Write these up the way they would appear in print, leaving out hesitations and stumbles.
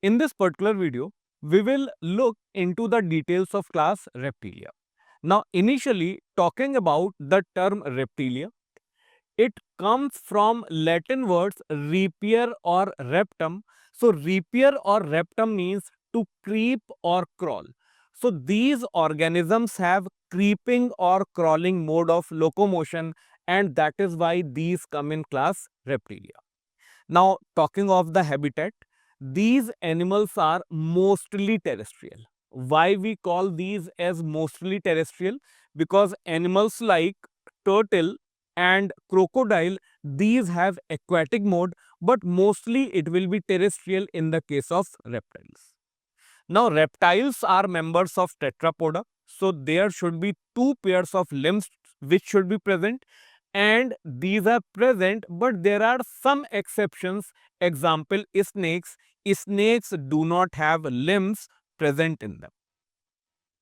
In this particular video, we will look into the details of class Reptilia. Now, initially talking about the term Reptilia, it comes from Latin words rapier or reptum. So, rapier or reptum means to creep or crawl. So, these organisms have creeping or crawling mode of locomotion, and that is why these come in class Reptilia. Now, talking of the habitat, these animals are mostly terrestrial. Why we call these as mostly terrestrial? Because animals like turtle and crocodile, these have aquatic mode, but mostly it will be terrestrial in the case of reptiles. Now, reptiles are members of tetrapoda, so there should be two pairs of limbs which should be present, and these are present, but there are some exceptions. Example, snakes. Snakes do not have limbs present in them.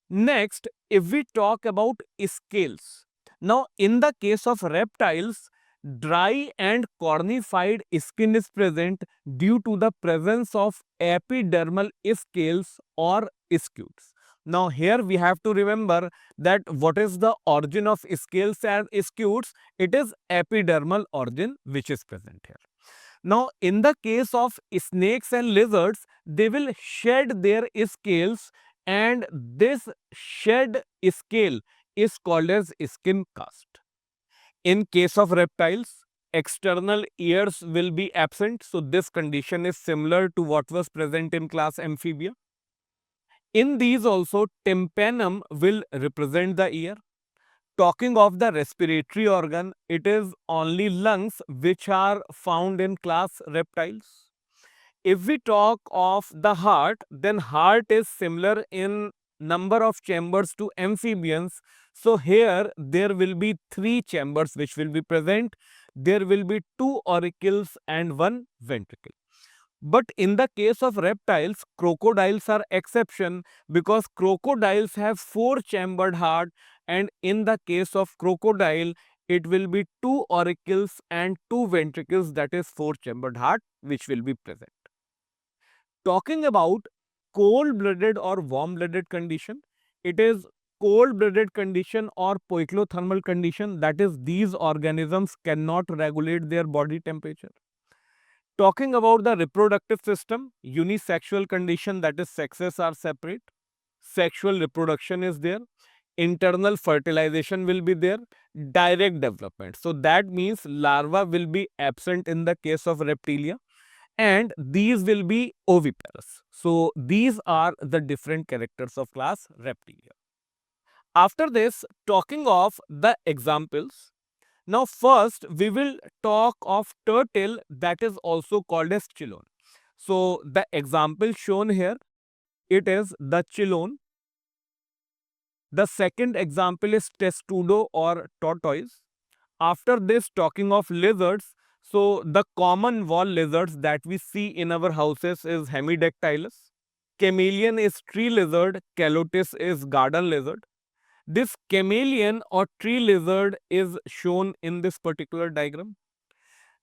Next, if we talk about scales. Now, in the case of reptiles, dry and cornified skin is present due to the presence of epidermal scales or scutes. Now, here we have to remember that what is the origin of scales and scutes? It is epidermal origin which is present here. Now, in the case of snakes and lizards, they will shed their scales, and this shed scale is called as skin cast. In case of reptiles, external ears will be absent, so this condition is similar to what was present in class Amphibia. In these also, tympanum will represent the ear. Talking of the respiratory organ, it is only lungs which are found in class reptiles. If we talk of the heart, then heart is similar in number of chambers to amphibians. So here there will be 3 chambers which will be present. There will be 2 auricles and 1 ventricle. But in the case of reptiles, crocodiles are exception because crocodiles have 4-chambered heart, and in the case of crocodile, it will be 2 auricles and 2 ventricles, that is 4-chambered heart which will be present. Talking about cold-blooded or warm-blooded condition, it is cold-blooded condition or poikilothermal condition, that is these organisms cannot regulate their body temperature. Talking about the reproductive system, unisexual condition, that is sexes are separate, sexual reproduction is there, internal fertilization will be there, direct development. So that means larva will be absent in the case of reptilia, and these will be oviparous. So these are the different characters of class Reptilia. After this, talking of the examples, now first we will talk of turtle, that is also called as Chilone. So the example shown here, it is the Chilone. The second example is Testudo or tortoise. After this, talking of lizards, so the common wall lizards that we see in our houses is Hemidactylus. Chameleon is tree lizard, Calotis is garden lizard. This chameleon or tree lizard is shown in this particular diagram.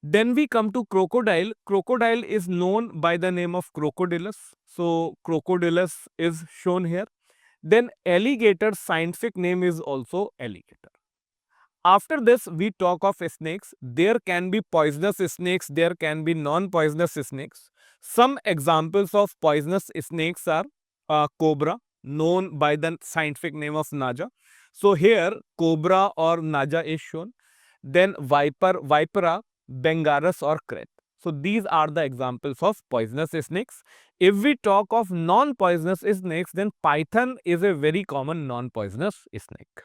Then we come to crocodile. Crocodile is known by the name of Crocodylus. So Crocodylus is shown here. Then alligator, scientific name is also alligator. After this, we talk of snakes. There can be poisonous snakes, there can be non-poisonous snakes. Some examples of poisonous snakes are cobra, known by the scientific name of Naja. So here, cobra or Naja is shown. Then viper, vipera, Bengarus or kret. So these are the examples of poisonous snakes. If we talk of non-poisonous snakes, then python is a very common non-poisonous snake.